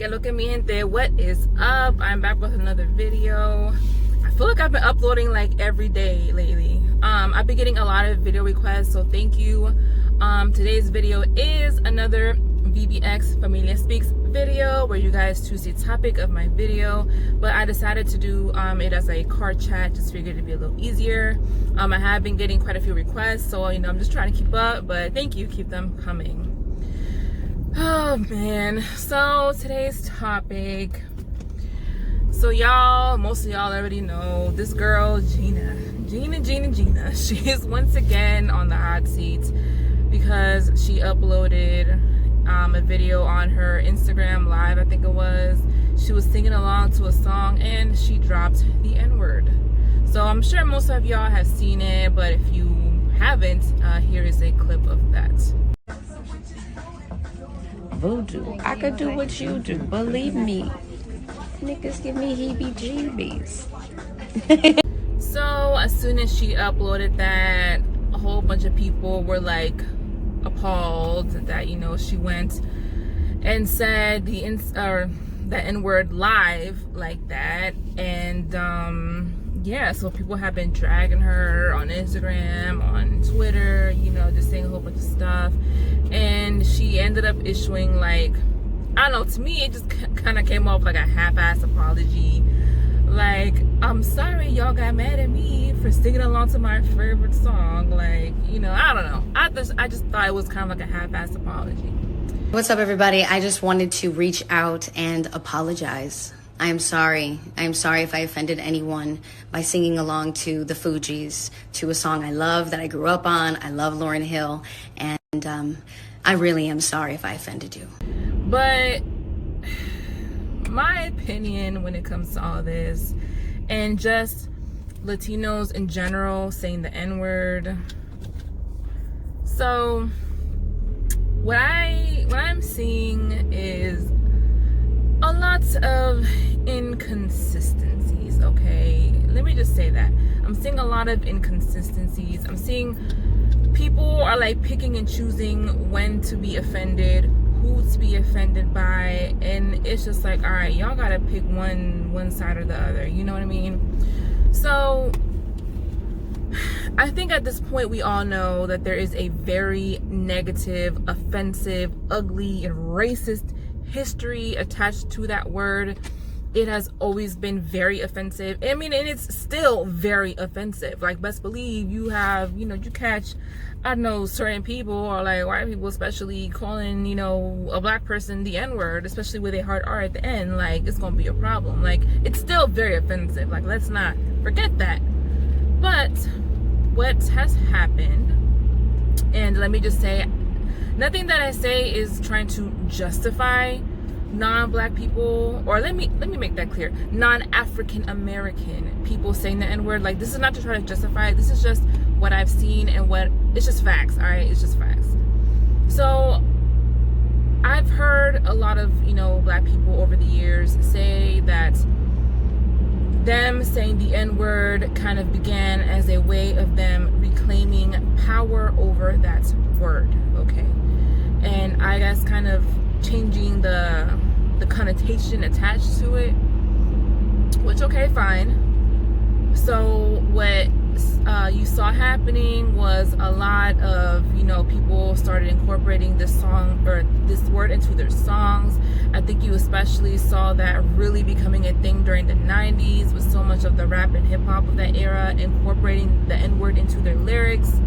Que lo que mi gente, what is up? I'm back with another video. I feel like I've been uploading like every day lately. I've been getting a lot of video requests, so thank you. Today's video is another VBX Familia Speaks video where you guys choose the topic of my video, but I decided to do it as a car chat, just figured it'd be a little easier. I have been getting quite a few requests, so you know, I'm just trying to keep up, but thank you, keep them coming. Oh man, so today's topic, so y'all, most of y'all already know this girl Gina. She is once again on the hot seat because she uploaded a video on her Instagram live, I think it was. She was singing along to a song and she dropped the N-word. So I'm sure most of y'all have seen it, but if you haven't, here is a clip of that. Voodoo, I could do what you do, believe me. Niggas give me heebie-jeebies. So as soon as she uploaded that, a whole bunch of people were like appalled that, you know, she went and said the N-word live like that. And yeah, so people have been dragging her on Instagram, on Twitter, you know, just saying a whole bunch of stuff. And she ended up issuing, like, I don't know, to me it just kind of came off like a half-ass apology. Like, I'm sorry y'all got mad at me for singing along to my favorite song. Like, you know, I don't know. I just thought it was kind of like a half-ass apology. What's up, everybody? I just wanted to reach out and apologize. I am sorry. I am sorry if I offended anyone by singing along to the Fugees, to a song I love, that I grew up on. I love Lauryn Hill, and I really am sorry if I offended you. But my opinion when it comes to all this, and just Latinos in general saying the N-word. So what I'm seeing is a lot of inconsistencies, okay? Let me just say that. I'm seeing a lot of inconsistencies. I'm seeing people are like picking and choosing when to be offended, who to be offended by, and it's just like, all right, y'all gotta pick one side or the other, you know what I mean? So I think at this point we all know that there is a very negative, offensive, ugly, and racist history attached to that word. It has always been very offensive. I mean, and it's still very offensive. Like, best believe you have, you know, you catch, I don't know, certain people, or like white people especially, calling, you know, a black person the N-word, especially with a hard R at the end, like, it's gonna be a problem. Like, it's still very offensive. Like, let's not forget that. But what has happened, and let me just say, nothing that I say is trying to justify non-black people, or let me make that clear, non-African American people saying the N-word. Like, this is not to try to justify it. This is just what I've seen, and it's just facts, all right? It's just facts. So I've heard a lot of, you know, black people over the years say that them saying the N-word kind of began as a way of them reclaiming power over that word, okay? And I guess kind of changing the connotation attached to it, which, okay, fine. So what you saw happening was a lot of, you know, people started incorporating this song or this word into their songs. I think you especially saw that really becoming a thing during the 90s with so much of the rap and hip hop of that era incorporating the N-word into their lyrics.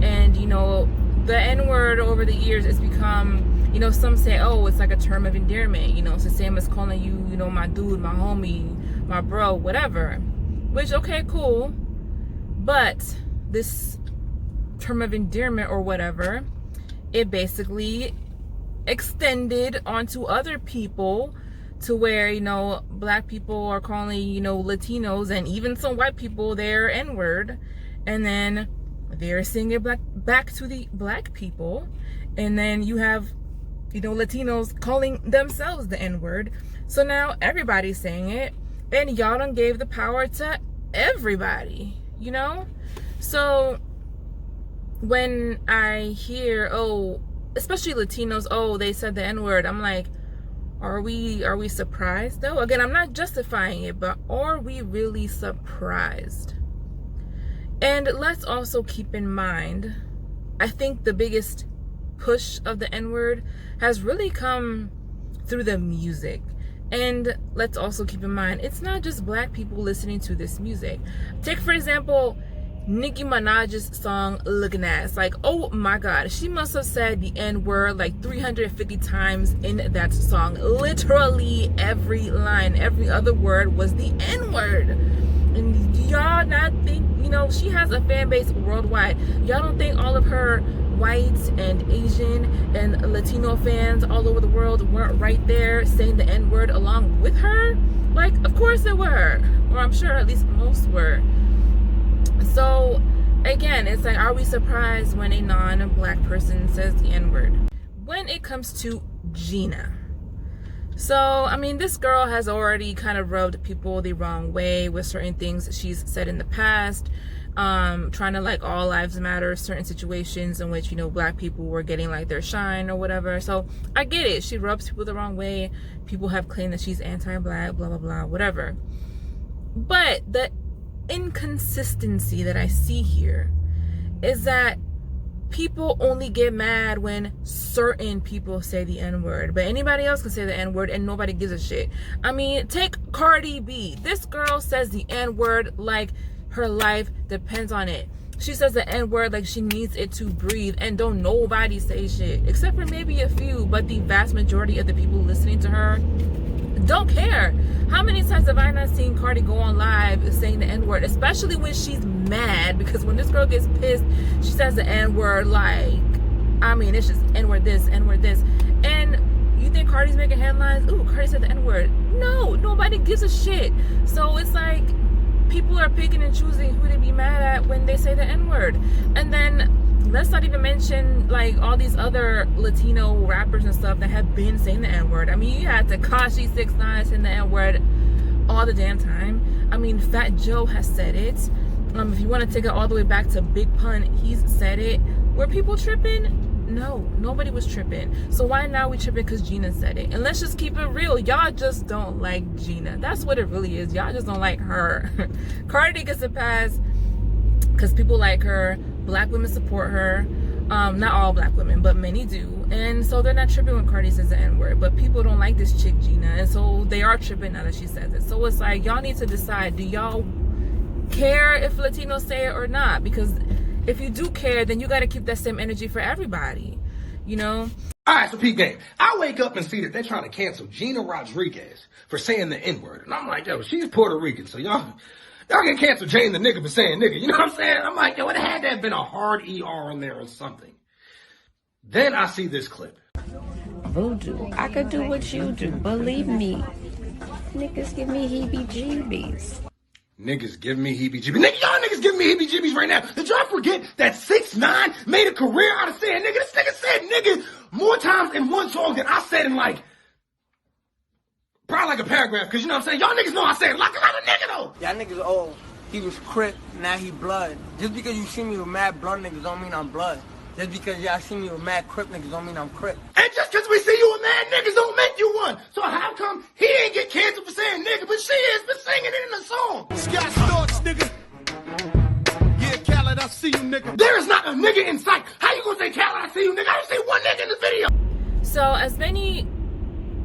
And, you know, the N-word over the years has become, you know, some say, oh, it's like a term of endearment. You know, it's the same as calling you, you know, my dude, my homie, my bro, whatever. Which, okay, cool. But this term of endearment or whatever, it basically extended onto other people to where, you know, black people are calling, you know, Latinos and even some white people their N-word. And then they're saying it back to the black people. And then you have, you know, Latinos calling themselves the N-word. So now everybody's saying it, and y'all done gave the power to everybody, you know? So when I hear, oh, especially Latinos, oh, they said the N-word, I'm like, Are we surprised though? Again, I'm not justifying it, but are we really surprised? And let's also keep in mind, I think the biggest push of the N-word has really come through the music. And let's also keep in mind, it's not just black people listening to this music. Take, for example, Nicki Minaj's song Looking Ass. Like, oh my god, she must have said the N-word like 350 times in that song. Literally every line, every other word was the N-word. And y'all not think, you know, she has a fan base worldwide. Y'all don't think all of her white and Asian and Latino fans all over the world weren't right there saying the N-word along with her? Like, of course they were. Or I'm sure at least most were. So again, it's like, are we surprised when a non-black person says the N-word? When it comes to Gina, so I mean, this girl has already kind of rubbed people the wrong way with certain things that she's said in the past, trying to like all lives matter, certain situations in which, you know, black people were getting like their shine or whatever. So I get it, she rubs people the wrong way. People have claimed that she's anti-black, blah blah blah, whatever. But the inconsistency that I see here is that people only get mad when certain people say the N-word, but anybody else can say the N-word and nobody gives a shit. I mean, take Cardi B. This girl says the N-word like her life depends on it. She says the N-word like she needs it to breathe, and don't nobody say shit except for maybe a few, but the vast majority of the people listening to her don't care. How many times have I not seen Cardi go on live saying the N-word, especially when she's mad? Because when this girl gets pissed, she says the N-word like, I mean, it's just N-word this, N-word this. And you think Cardi's making headlines? Ooh, Cardi said the N-word. No, nobody gives a shit. So it's like people are picking and choosing who to be mad at when they say the N-word. And then let's not even mention like all these other Latino rappers and stuff that have been saying the N-word. I mean, you had Tekashi 6ix9ine saying the N-word all the damn time. I mean, Fat Joe has said it. If you want to take it all the way back to Big Pun, he's said it. Were people tripping? No, nobody was tripping. So why now we tripping because Gina said it? And let's just keep it real. Y'all just don't like Gina. That's what it really is. Y'all just don't like her. Cardi gets a pass because people like her. Black women support her. Not all black women, but many do. And so they're not tripping when Cardi says the N-word. But people don't like this chick, Gina. And so they are tripping now that she says it. So it's like, y'all need to decide. Do y'all care if Latinos say it or not? Because if you do care, then you got to keep that same energy for everybody, you know? All right, so peep game. I wake up and see that they're trying to cancel Gina Rodriguez for saying the N-word. And I'm like, yo, she's Puerto Rican, so y'all can cancel Jane the nigga for saying nigga. You know what I'm saying? I'm like, yo, it had to have been a hard ER in there or something. Then I see this clip. Voodoo. I could do what you do. Believe me. Niggas give me heebie-jeebies. Niggas give me heebie-jeebies. Nigga, y'all niggas give me heebie-jeebies right now. Did y'all forget that 6ix9ine made a career out of saying nigga? This nigga said nigga more times in one song than I said in like, probably like a paragraph. Cause you know what I'm saying? Y'all niggas know I said like a lot of nigga though. Y'all niggas, oh, he was Crip, now he blood. Just because you see me with mad blood niggas don't mean I'm blood. Just because y'all see me with mad Crip niggas don't mean I'm Crip. And just because we see you with mad niggas don't make you one. So how come he ain't get canceled for saying nigga, but she has been singing it in the song? Sky Storch, nigga. Yeah, Khaled, I see you, nigga. There is not a nigga in sight. How you gonna say Khaled, I see you, nigga? I didn't see one nigga in this video. So as many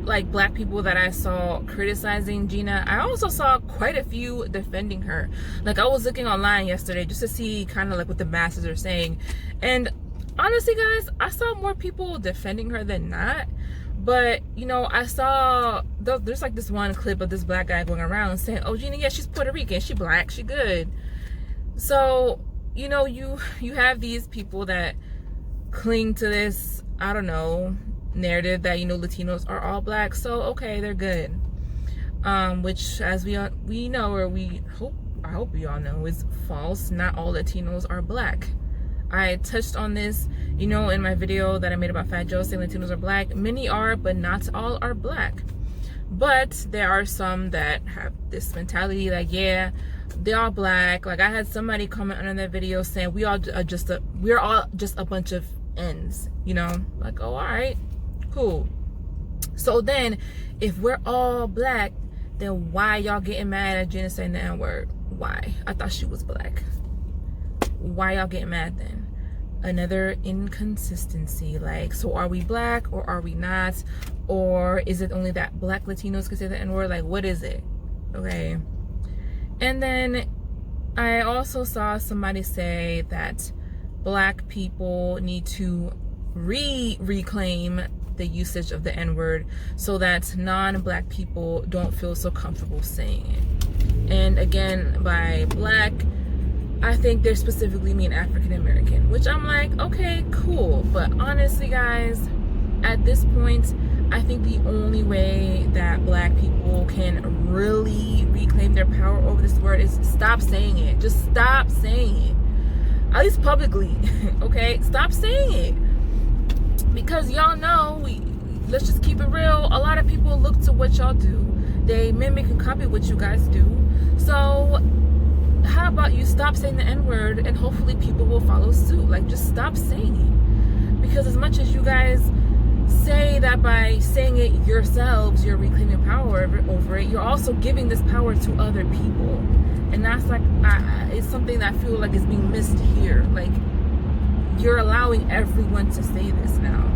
like black people that I saw criticizing Gina, I also saw quite a few defending her. Like I was looking online yesterday just to see kind of like what the masses are saying, and honestly guys, I saw more people defending her than not. But you know, I saw there's like this one clip of this black guy going around saying, oh Gina, yeah, she's Puerto Rican, she black, she good. So you know, you have these people that cling to this, I don't know, narrative that, you know, Latinos are all black, so okay, they're good, which as we know, or I hope we all know, is false. Not all Latinos are black. I touched on this, you know, in my video that I made about Fat Joe saying Latinos are black. Many are, but not all are black. But there are some that have this mentality like, yeah, they are black. Like I had somebody comment under that video saying we're all just a bunch of N's, you know, like, oh, all right, cool. So then, if we're all black, then why y'all getting mad at Gina saying the N-word? Why? I thought she was black. Why y'all getting mad then? Another inconsistency. Like, so are we black or are we not? Or is it only that black Latinos can say the N-word? Like, what is it? Okay. And then I also saw somebody say that black people need to reclaim the usage of the N-word so that non-black people don't feel so comfortable saying it. And again, by black, I think they specifically mean African American, which I'm like, okay, cool. But honestly, guys, at this point, I think the only way that black people can really reclaim their power over this word is stop saying it. Just stop saying it. At least publicly, okay? Stop saying it. Because y'all know, let's just keep it real, a lot of people look to what y'all do. They mimic and copy what you guys do. So how about you stop saying the N-word and hopefully people will follow suit. Like, just stop saying it. Because as much as you guys say that by saying it yourselves, you're reclaiming power over it, you're also giving this power to other people. And that's like, it's something that I feel like is being missed here. Like, you're allowing everyone to say this now.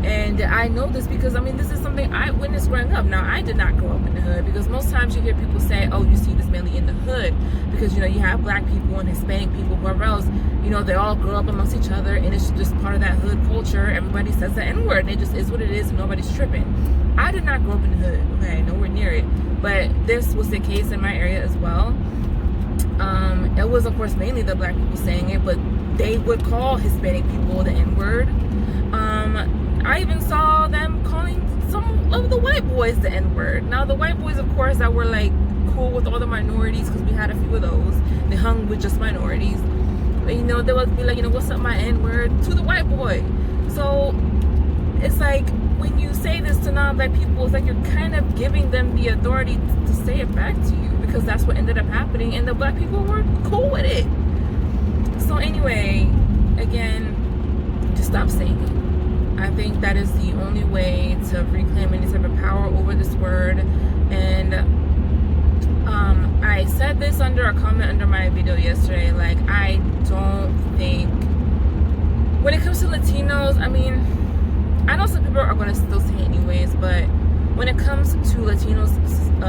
And I know this because, I mean, this is something I witnessed growing up. Now, I did not grow up in the hood, because most times you hear people say, oh, you see this mainly in the hood, because, you know, you have black people and Hispanic people, whoever else, you know, they all grow up amongst each other, and it's just part of that hood culture. Everybody says the N-word, and it just is what it is, and nobody's tripping. I did not grow up in the hood, okay, nowhere near it, but this was the case in my area as well. It was, of course, mainly the black people saying it, but they would call Hispanic people the N-word. I even saw them calling some of the white boys the N-word. Now, the white boys, of course, that were like cool with all the minorities, because we had a few of those. They hung with just minorities. But, you know, they would be like, you know, what's up, my N-word, to the white boy. So it's like, when you say this to non-black people, it's like you're kind of giving them the authority to say it back to you, because that's what ended up happening, and the black people were cool with it. So anyway, again, just stop saying it. I think that is the only way to reclaim any type of power over this word. And I said this under a comment under my video yesterday, like, I don't think, when it comes to Latinos, I mean, I know some people are going to still say it anyways, but when it comes to Latinos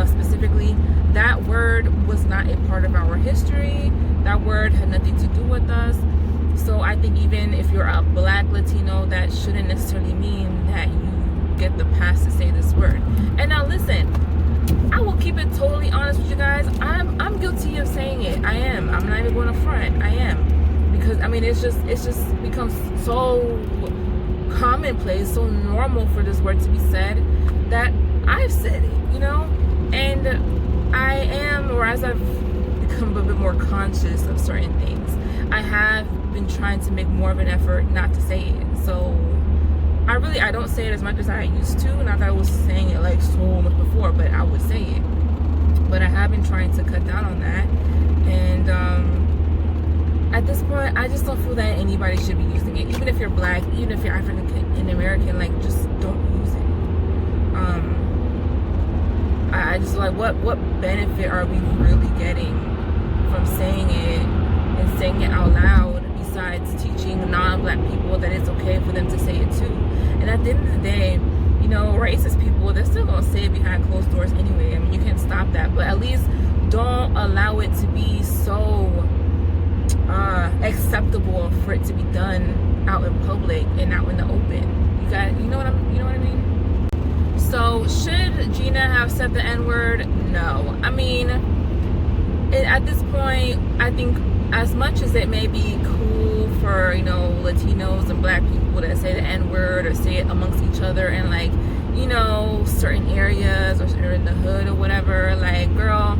specifically, that word was not a part of our history. That word had nothing to do with us. So I think even if you're a black Latino, that shouldn't necessarily mean that you get the pass to say this word. And now listen, I will keep it totally honest with you guys. I'm guilty of saying it. I am. I'm not even going to front. I am. Because, I mean, it's just becomes so commonplace, so normal for this word to be said, that I've said it, you know? And I am, or as I've become a bit more conscious of certain things, I have been trying to make more of an effort not to say it. So I don't say it as much as I used to. Not that I was saying it like so much before, but I would say it. But I have been trying to cut down on that. And at this point, I just don't feel that anybody should be using it. Even if you're black, even if you're African American, like, just don't use it. I just like, what benefit are we really getting from saying it and saying it out loud, besides teaching non-black people that it's okay for them to say it too? And at the end of the day, you know, racist people, they're still gonna say it behind closed doors anyway. I mean, you can't stop that, but at least don't allow it to be so acceptable for it to be done out in public and out in the open. You know what I mean? So should Gina have said the N-word? No. I mean, at this point, I think as much as it may be cool for, you know, Latinos and black people to say the N-word or say it amongst each other in, like, you know, certain areas or in the hood or whatever, like, girl,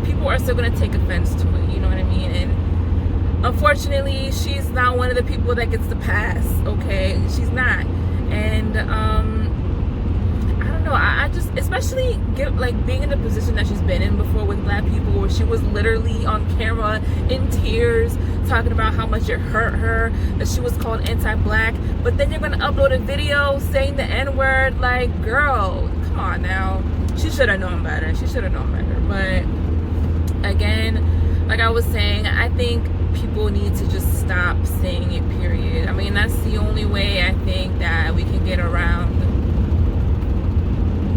people are still going to take offense to it, you know what I mean? And unfortunately, she's not one of the people that gets the pass, okay? She's not. And I don't know, I just, especially being in the position that she's been in before with black people, where she was literally on camera in tears talking about how much it hurt her that she was called anti-black, but then you're gonna upload a video saying the N-word. Like, girl, come on now. She should have known better. She should have known better. But again, like I was saying, I think people need to just stop saying it, period. I mean, that's the only way I think that we can get around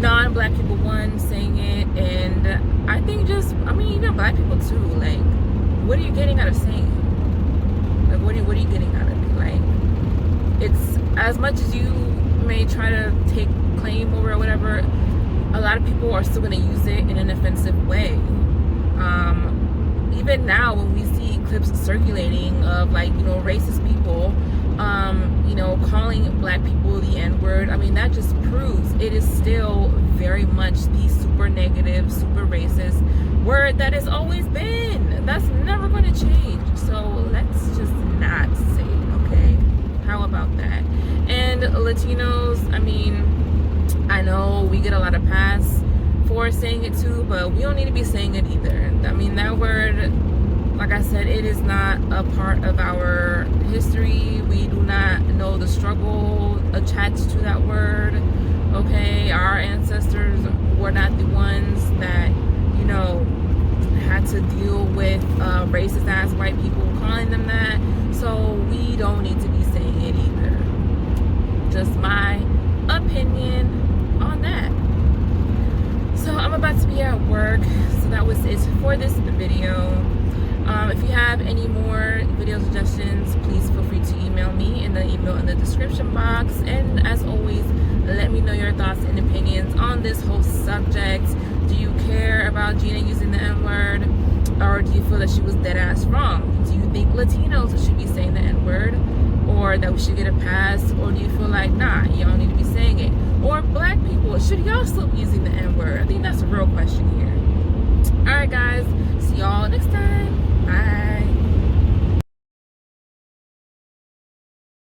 non-black people, one, saying it, and I think just, I mean, even black people too. Like, what are you getting out of saying it? Like, what are you getting out of it? Like, it's, as much as you may try to take claim over or whatever, a lot of people are still going to use it in an offensive way. Even now, when we see clips circulating of, like, you know, racist people, you know, calling black people the N-word, I mean, that just proves it is still very much the super negative, super racist word that has always been. That's never going to change. So let's just not say it, okay? How about that? And Latinos, I mean, I know we get a lot of pass for saying it too, but we don't need to be saying it either. I mean, that word, like I said, it is not a part of our history. We do not know the struggle attached to that word, okay? Our ancestors were not the ones that, you know, had to deal with racist ass white people calling them that, so we don't need to be saying it either. Just my opinion on that. So I'm about to be at work, so that was it for this video. If you have any more video suggestions, please feel free to email me in the email in the description box. And as always, let me know your thoughts and opinions on this whole subject. Do you care about Gina using the N-word, or do you feel that she was dead ass wrong? Do you think Latinos should be saying the N-word, or that we should get a pass, or do you feel like, nah, y'all need to be saying it? Or black people, should y'all still be using the N-word? I think that's a real question here. Alright guys, see y'all next time. Bye.